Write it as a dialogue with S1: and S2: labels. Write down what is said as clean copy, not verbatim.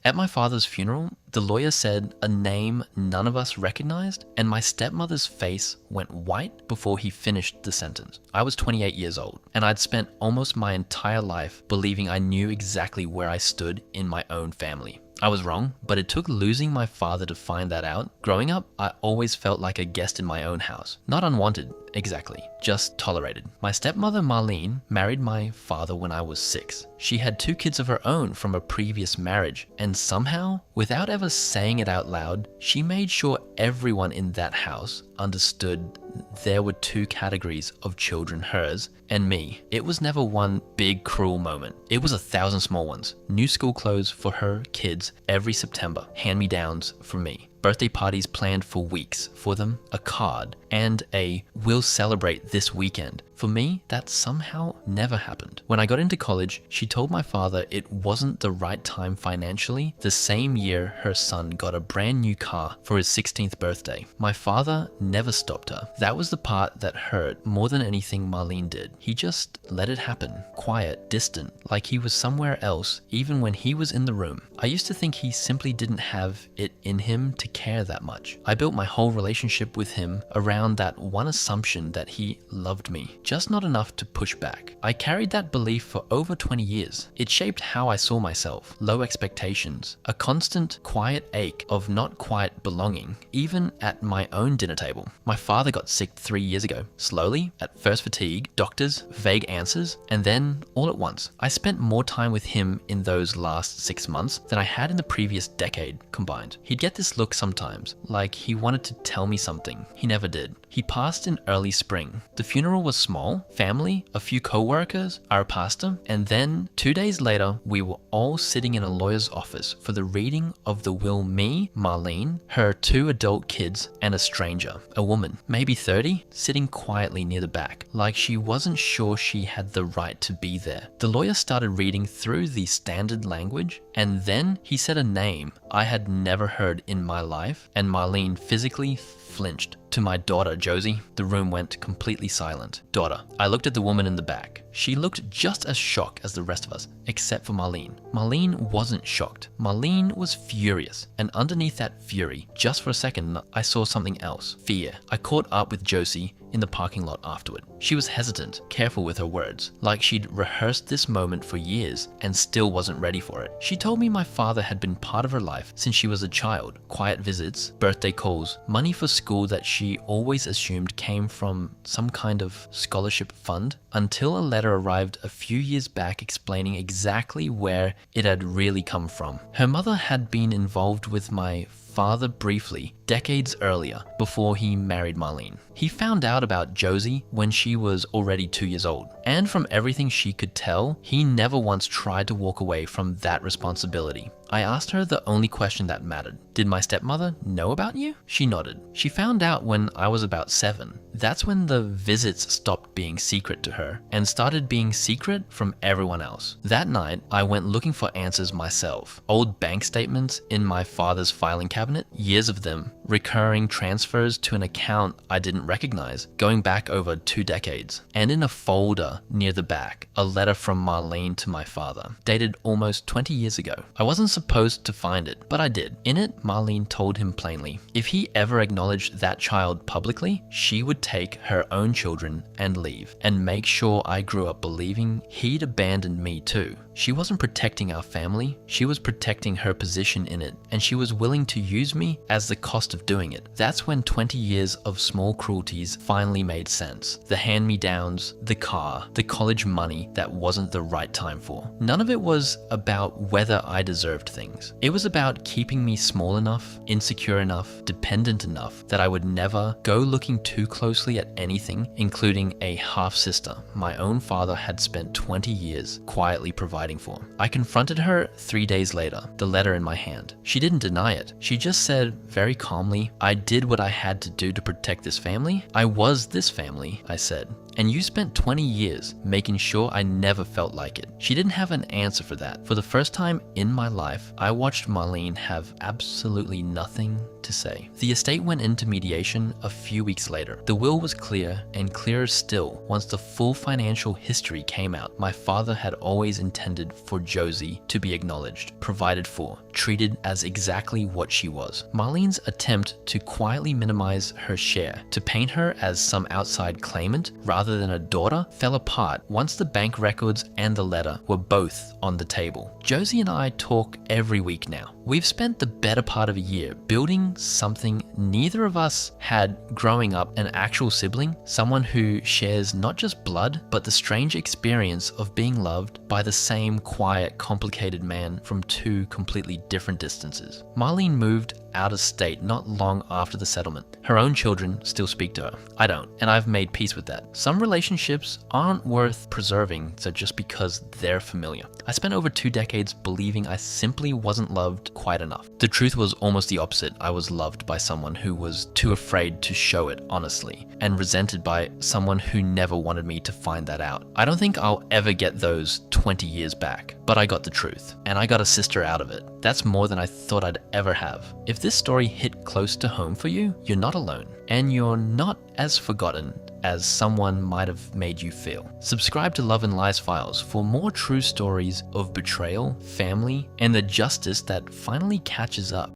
S1: At my father's funeral, the lawyer said a name none of us recognized, and my stepmother's face went white before he finished the sentence. I was 28 years old, and I'd spent almost my entire life believing I knew exactly where I stood in my own family. I was wrong, but it took losing my father to find that out. Growing up, I always felt like a guest in my own house. Not unwanted, exactly, just tolerated. My stepmother, Marlene, married my father when I was 6. She had 2 kids of her own from a previous marriage, and somehow, without ever saying it out loud, she made sure everyone in that house understood there were 2 categories of children, hers and me. It was never one big cruel moment. It was 1,000 small ones. New school clothes for her kids every September, hand-me-downs for me. Birthday parties planned for weeks for them, a card, and a "we'll celebrate this weekend." For me, that somehow never happened. When I got into college, she told my father it wasn't the right time financially. The same year, her son got a brand new car for his 16th birthday. My father never stopped her. That was the part that hurt more than anything Marlene did. He just let it happen, quiet, distant, like he was somewhere else, even when he was in the room. I used to think he simply didn't have it in him to care that much. I built my whole relationship with him around that one assumption that he loved me, just not enough to push back. I carried that belief for over 20 years. It shaped how I saw myself, low expectations, a constant quiet ache of not quite belonging, even at my own dinner table. My father got sick 3 years ago. Slowly, at first fatigue, doctors, vague answers, and then all at once. I spent more time with him in those last 6 months than I had in the previous decade combined. He'd get this look sometimes, like he wanted to tell me something. He never did. He passed in early spring. The funeral was small, family, a few co-workers, our pastor, and then 2 days later, we were all sitting in a lawyer's office for the reading of the will. Me, Marlene, her 2 adult kids, and a stranger, a woman, maybe 30, sitting quietly near the back, like she wasn't sure she had the right to be there. The lawyer started reading through the standard language, and then he said a name I had never heard in my life, and Marlene physically flinched. To my daughter, Josie, the room went completely silent. Daughter. I looked at the woman in the back. She looked just as shocked as the rest of us, except for Marlene. Marlene wasn't shocked. Marlene was furious, and underneath that fury, just for a second, I saw something else. Fear. I caught up with Josie in the parking lot afterward. She was hesitant, careful with her words, like she'd rehearsed this moment for years and still wasn't ready for it. She told me my father had been part of her life since she was a child. Quiet visits, birthday calls, money for school that she always assumed came from some kind of scholarship fund, until a letter arrived a few years back explaining exactly where it had really come from. Her mother had been involved with my father briefly, decades earlier, before he married Marlene. He found out about Josie when she was already 2 years old, and from everything she could tell, he never once tried to walk away from that responsibility. I asked her the only question that mattered. Did my stepmother know about you? She nodded. She found out when I was about 7. That's when the visits stopped being secret to her and started being secret from everyone else. That night, I went looking for answers myself. Old bank statements in my father's filing cabinet, years of them, recurring transfers to an account I didn't recognize, going back over 2 decades. And in a folder near the back, a letter from Marlene to my father, dated almost 20 years ago. I wasn't supposed to find it, but I did. In it, Marlene told him plainly, if he ever acknowledged that child publicly, she would take her own children and leave, and make sure I grew up believing he'd abandoned me too. She wasn't protecting our family, she was protecting her position in it, and she was willing to use me as the cost of doing it. That's when 20 years of small cruelties finally made sense. The hand-me-downs, the car, the college money that wasn't the right time for. None of it was about whether I deserved things. It was about keeping me small enough, insecure enough, dependent enough that I would never go looking too closely at anything, including a half-sister my own father had spent 20 years quietly providing for. I confronted her 3 days later, the letter in my hand. She didn't deny it. She just said very calmly, I did what I had to do to protect this family. I was this family, I said. And you spent 20 years making sure I never felt like it. She didn't have an answer for that. For the first time in my life, I watched Marlene have absolutely nothing to say. The estate went into mediation a few weeks later. The will was clear, and clearer still still, once the full financial history came out, my father had always intended for Josie to be acknowledged, provided for, treated as exactly what she was. Marlene's attempt to quietly minimize her share, to paint her as some outside claimant rather than a daughter, fell apart once the bank records and the letter were both on the table. Josie and I talk every week now. We've spent the better part of a year building something neither of us had growing up: an actual sibling, someone who shares not just blood, but the strange experience of being loved by the same quiet, complicated man from two completely different distances. Marlene moved out of state not long after the settlement. Her own children still speak to her. I don't, and I've made peace with that. Some relationships aren't worth preserving just because they're familiar. I spent over 2 decades believing I simply wasn't loved quite enough. The truth was almost the opposite. I was loved by someone who was too afraid to show it honestly, and resented by someone who never wanted me to find that out. I don't think I'll ever get those 20 years back, but I got the truth, and I got a sister out of it. That's more than I thought I'd ever have. If this story hit close to home for you, you're not alone, and you're not as forgotten as someone might have made you feel. Subscribe to Love and Lies Files for more true stories of betrayal, family, and the justice that finally catches up.